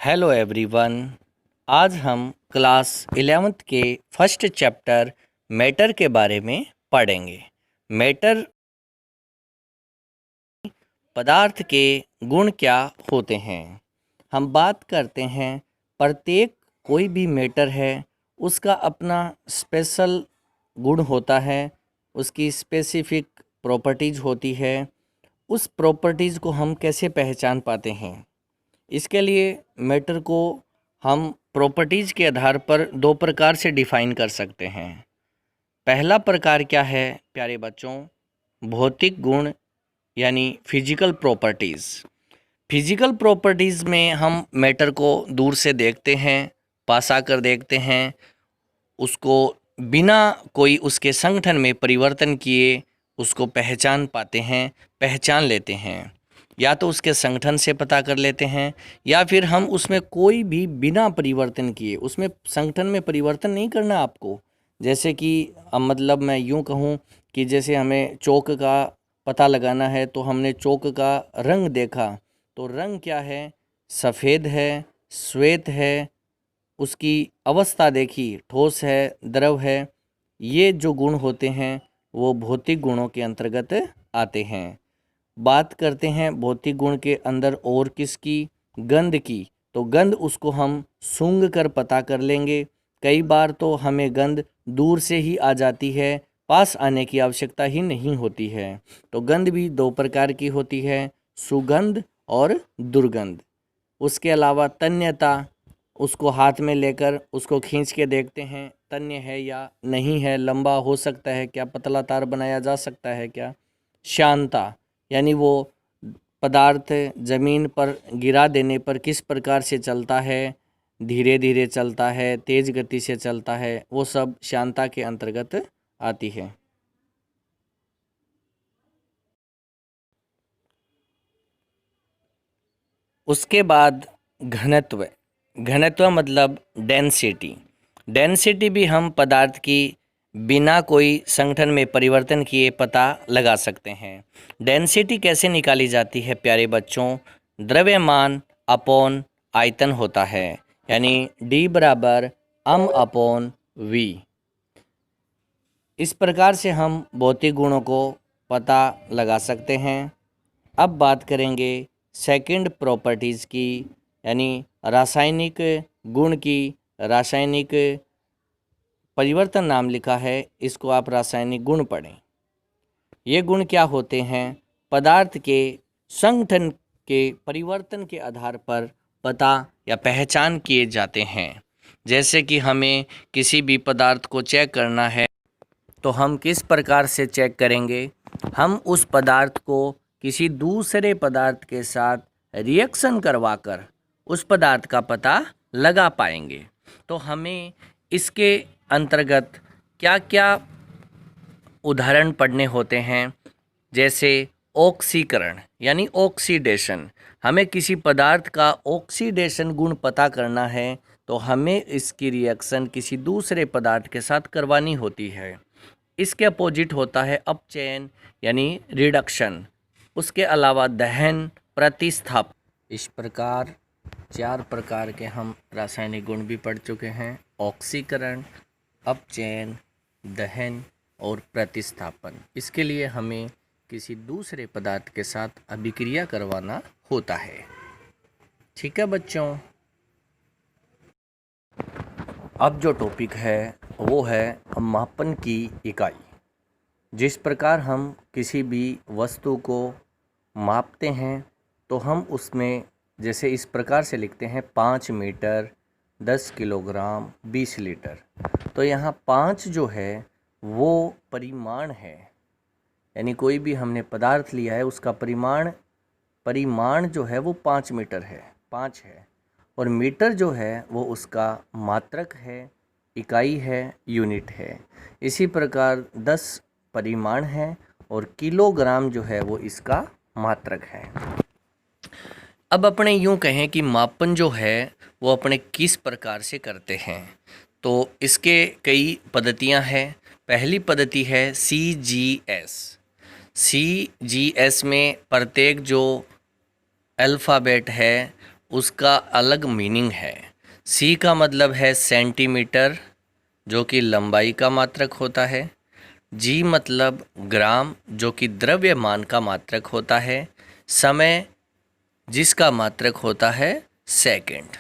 Hello everyone. आज हम class 11th के फर्स्ट चैप्टर मैटर के बारे में पढ़ेंगे। मैटर पदार्थ के गुण क्या होते हैं। हम बात करते हैं प्रत्येक कोई भी मैटर है उसका अपना स्पेशल गुण होता है, उसकी स्पेसिफिक प्रॉपर्टीज होती है। उस प्रॉपर्टीज़ को हम कैसे पहचान पाते हैं? इसके लिए मैटर को हम प्रॉपर्टीज़ के आधार पर दो प्रकार से डिफाइन कर सकते हैं। पहला प्रकार क्या है प्यारे बच्चों? भौतिक गुण यानी फिजिकल प्रॉपर्टीज़। फिजिकल प्रॉपर्टीज़ में हम मैटर को दूर से देखते हैं, पास आकर देखते हैं, उसको बिना कोई उसके संगठन में परिवर्तन किए उसको पहचान पाते हैं, पहचान लेते हैं। या तो उसके संगठन से पता कर लेते हैं या फिर हम उसमें कोई भी बिना परिवर्तन किए, उसमें संगठन में परिवर्तन नहीं करना आपको। जैसे कि मतलब मैं यूँ कहूँ कि जैसे हमें चौक का पता लगाना है तो हमने चौक का रंग देखा, तो रंग क्या है? सफ़ेद है, श्वेत है। उसकी अवस्था देखी, ठोस है, द्रव है। ये जो गुण होते हैं वो भौतिक गुणों के अंतर्गत आते हैं। बात करते हैं भौतिक गुण के अंदर और किसकी? गंध की। तो गंध उसको हम सूंघ कर पता कर लेंगे। कई बार तो हमें गंध दूर से ही आ जाती है, पास आने की आवश्यकता ही नहीं होती है। तो गंध भी दो प्रकार की होती है, सुगंध और दुर्गंध। उसके अलावा तन्यता, उसको हाथ में लेकर उसको खींच के देखते हैं तन्य है या नहीं है, लंबा हो सकता है क्या, पतला तार बनाया जा सकता है क्या। शांता यानी वो पदार्थ ज़मीन पर गिरा देने पर किस प्रकार से चलता है, धीरे धीरे चलता है, तेज़ गति से चलता है, वो सब शांता के अंतर्गत आती है। उसके बाद घनत्व। घनत्व मतलब डेंसिटी। डेंसिटी भी हम पदार्थ की बिना कोई संगठन में परिवर्तन किए पता लगा सकते हैं। डेंसिटी कैसे निकाली जाती है प्यारे बच्चों? द्रव्यमान अपॉन आयतन होता है, यानी D बराबर m अपॉन V। इस प्रकार से हम भौतिक गुणों को पता लगा सकते हैं। अब बात करेंगे सेकंड प्रॉपर्टीज़ की, यानी रासायनिक गुण की। रासायनिक परिवर्तन नाम लिखा है, इसको आप रासायनिक गुण पढ़ें। ये गुण क्या होते हैं? पदार्थ के संगठन के परिवर्तन के आधार पर पता या पहचान किए जाते हैं। जैसे कि हमें किसी भी पदार्थ को चेक करना है तो हम किस प्रकार से चेक करेंगे? हम उस पदार्थ को किसी दूसरे पदार्थ के साथ रिएक्शन करवाकर उस पदार्थ का पता लगा पाएंगे। तो हमें इसके अंतर्गत क्या क्या उदाहरण पढ़ने होते हैं? जैसे ऑक्सीकरण यानी ऑक्सीडेशन। हमें किसी पदार्थ का ऑक्सीडेशन गुण पता करना है तो हमें इसकी रिएक्शन किसी दूसरे पदार्थ के साथ करवानी होती है। इसके अपोजिट होता है अपचयन यानी रिडक्शन। उसके अलावा दहन, प्रतिस्थापन। इस प्रकार 4 प्रकार के हम रासायनिक गुण भी पढ़ चुके हैं: ऑक्सीकरण, अपचयन, दहन और प्रतिस्थापन। इसके लिए हमें किसी दूसरे पदार्थ के साथ अभिक्रिया करवाना होता है। ठीक है बच्चों। अब जो टॉपिक है वो है मापन की इकाई। जिस प्रकार हम किसी भी वस्तु को मापते हैं तो हम उसमें जैसे इस प्रकार से लिखते हैं 5 मीटर, 10 किलोग्राम, 20 लीटर। तो यहाँ 5 जो है वो परिमाण है, यानी कोई भी हमने पदार्थ लिया है उसका परिमाण जो है वो 5 मीटर है, 5 है। और मीटर जो है वो उसका मात्रक है, इकाई है, यूनिट है। इसी प्रकार 10 परिमाण है और किलोग्राम जो है वो इसका मात्रक है। अब अपने यूँ कहें कि मापन जो है वो अपने किस प्रकार से करते हैं, तो इसके कई पद्धतियाँ हैं। पहली पद्धति है CGS। CGS में प्रत्येक जो अल्फ़ाबेट है उसका अलग मीनिंग है। सी का मतलब है सेंटीमीटर, जो कि लंबाई का मात्रक होता है। जी मतलब ग्राम, जो कि द्रव्यमान का मात्रक होता है। समय, जिसका मात्रक होता है सेकंड।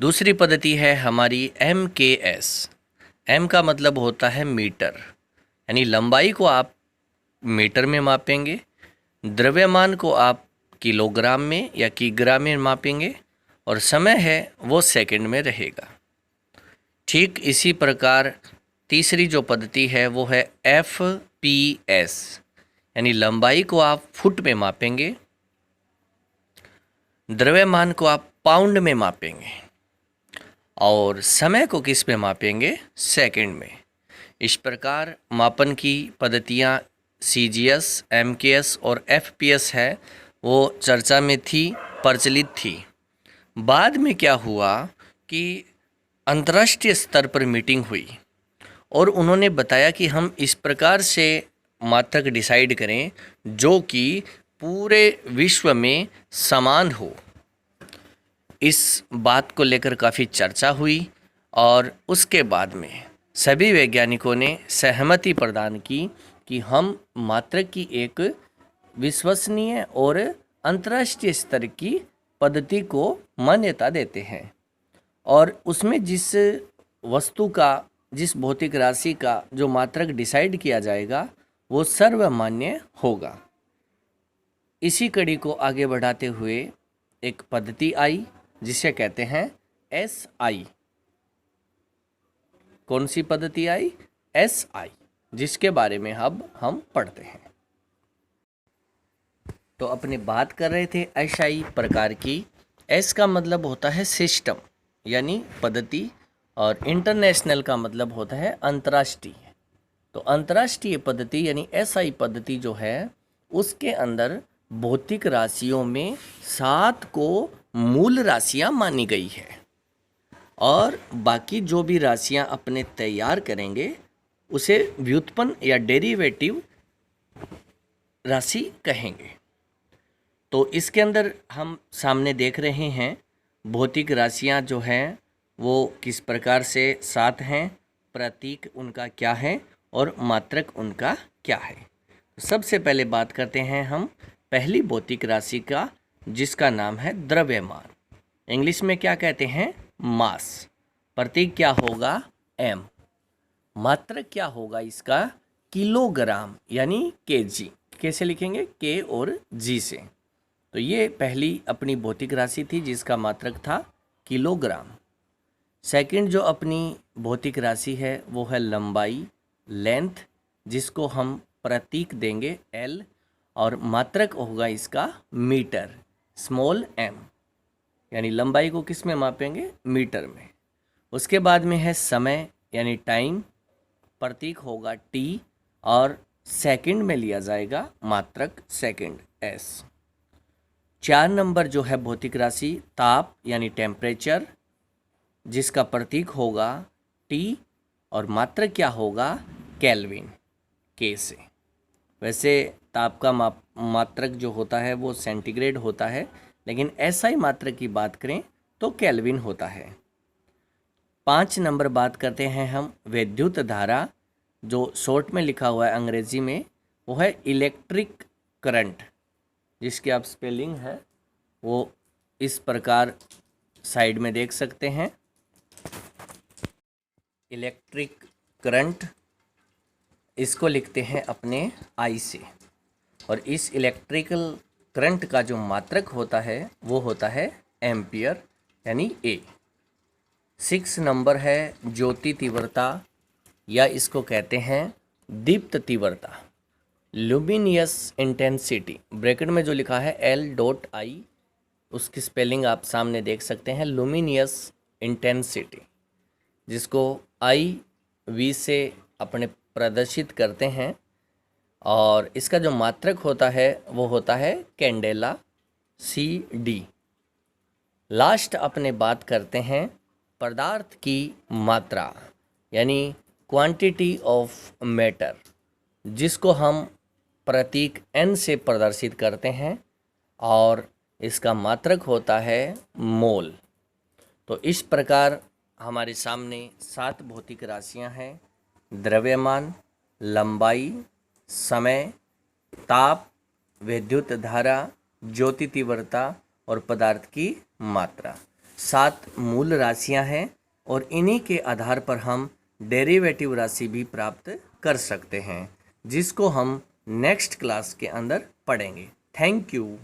दूसरी पद्धति है हमारी MKS। M का मतलब होता है मीटर, यानी लंबाई को आप मीटर में मापेंगे, द्रव्यमान को आप किलोग्राम में या किग्रा में मापेंगे, और समय है वो सेकंड में रहेगा। ठीक इसी प्रकार तीसरी जो पद्धति है वो है FPS, यानी लंबाई को आप फुट में मापेंगे, द्रव्यमान को आप पाउंड में मापेंगे, और समय को किस में मापेंगे, सेकंड में। इस प्रकार मापन की पद्धतियाँ CGS, MKS और FPS है वो चर्चा में थी, प्रचलित थी। बाद में क्या हुआ कि अंतर्राष्ट्रीय स्तर पर मीटिंग हुई और उन्होंने बताया कि हम इस प्रकार से मात्रक डिसाइड करें जो कि पूरे विश्व में समान हो। इस बात को लेकर काफ़ी चर्चा हुई और उसके बाद में सभी वैज्ञानिकों ने सहमति प्रदान की कि हम मात्रक की एक विश्वसनीय और अंतर्राष्ट्रीय स्तर की पद्धति को मान्यता देते हैं, और उसमें जिस वस्तु का, जिस भौतिक राशि का जो मात्रक डिसाइड किया जाएगा वो सर्वमान्य होगा। इसी कड़ी को आगे बढ़ाते हुए एक पद्धति आई जिसे कहते हैं SI। कौन सी पद्धति आई? SI, जिसके बारे में अब हम पढ़ते हैं। तो अपनी बात कर रहे थे SI प्रकार की। S का मतलब होता है सिस्टम, यानी पद्धति, और इंटरनेशनल का मतलब होता है अंतर्राष्ट्रीय। तो अंतर्राष्ट्रीय पद्धति यानी SI पद्धति जो है उसके अंदर भौतिक राशियों में 7 को मूल राशियां मानी गई है, और बाकी जो भी राशियां अपने तैयार करेंगे उसे व्युत्पन्न या डेरिवेटिव राशि कहेंगे। तो इसके अंदर हम सामने देख रहे हैं भौतिक राशियां जो हैं वो किस प्रकार से 7 हैं, प्रतीक उनका क्या है और मात्रक उनका क्या है। सबसे पहले बात करते हैं हम पहली भौतिक राशि का, जिसका नाम है द्रव्यमान। इंग्लिश में क्या कहते हैं? मास। प्रतीक क्या होगा? M। मात्रक क्या होगा इसका? किलोग्राम, यानी kg। कैसे लिखेंगे? K और G से। तो ये पहली अपनी भौतिक राशि थी जिसका मात्रक था किलोग्राम। सेकंड जो अपनी भौतिक राशि है वो है लंबाई, लेंथ, जिसको हम प्रतीक देंगे L, और मात्रक होगा इसका मीटर, स्मॉल m, यानी लंबाई को किस में मापेंगे? मीटर में। उसके बाद में है समय यानी टाइम, प्रतीक होगा T, और सेकंड में लिया जाएगा मात्रक सेकंड S। 4 नंबर जो है भौतिक राशि ताप यानी टेम्परेचर, जिसका प्रतीक होगा T, और मात्रक क्या होगा? केल्विन, K से। वैसे ताप का मात्रक जो होता है वो सेंटीग्रेड होता है, लेकिन SI मात्रक की बात करें तो केल्विन होता है। 5 नंबर बात करते हैं हम विद्युत धारा, जो शॉर्ट में लिखा हुआ है अंग्रेजी में, वो है इलेक्ट्रिक करंट, जिसकी आप स्पेलिंग है वो इस प्रकार साइड में देख सकते हैं। इलेक्ट्रिक करंट, इसको लिखते हैं अपने I से, और इस इलेक्ट्रिकल करंट का जो मात्रक होता है वो होता है एम्पियर, यानी A। 6 नंबर है ज्योति तीव्रता, या इसको कहते हैं दीप्त तीव्रता, लुमिनियस इंटेंसिटी। ब्रैकेट में जो लिखा है L.I, उसकी स्पेलिंग आप सामने देख सकते हैं, लुमिनियस इंटेंसिटी, जिसको IV से अपने प्रदर्शित करते हैं, और इसका जो मात्रक होता है वो होता है कैंडेला, CD। लास्ट अपने बात करते हैं पदार्थ की मात्रा, यानी क्वांटिटी ऑफ मैटर, जिसको हम प्रतीक N से प्रदर्शित करते हैं, और इसका मात्रक होता है मोल। तो इस प्रकार हमारे सामने 7 भौतिक राशियां हैं: द्रव्यमान, लंबाई, समय, ताप, विद्युत धारा, ज्योति तीव्रता और पदार्थ की मात्रा। 7 मूल राशियां हैं और इन्हीं के आधार पर हम डेरिवेटिव राशि भी प्राप्त कर सकते हैं, जिसको हम नेक्स्ट क्लास के अंदर पढ़ेंगे। Thank you.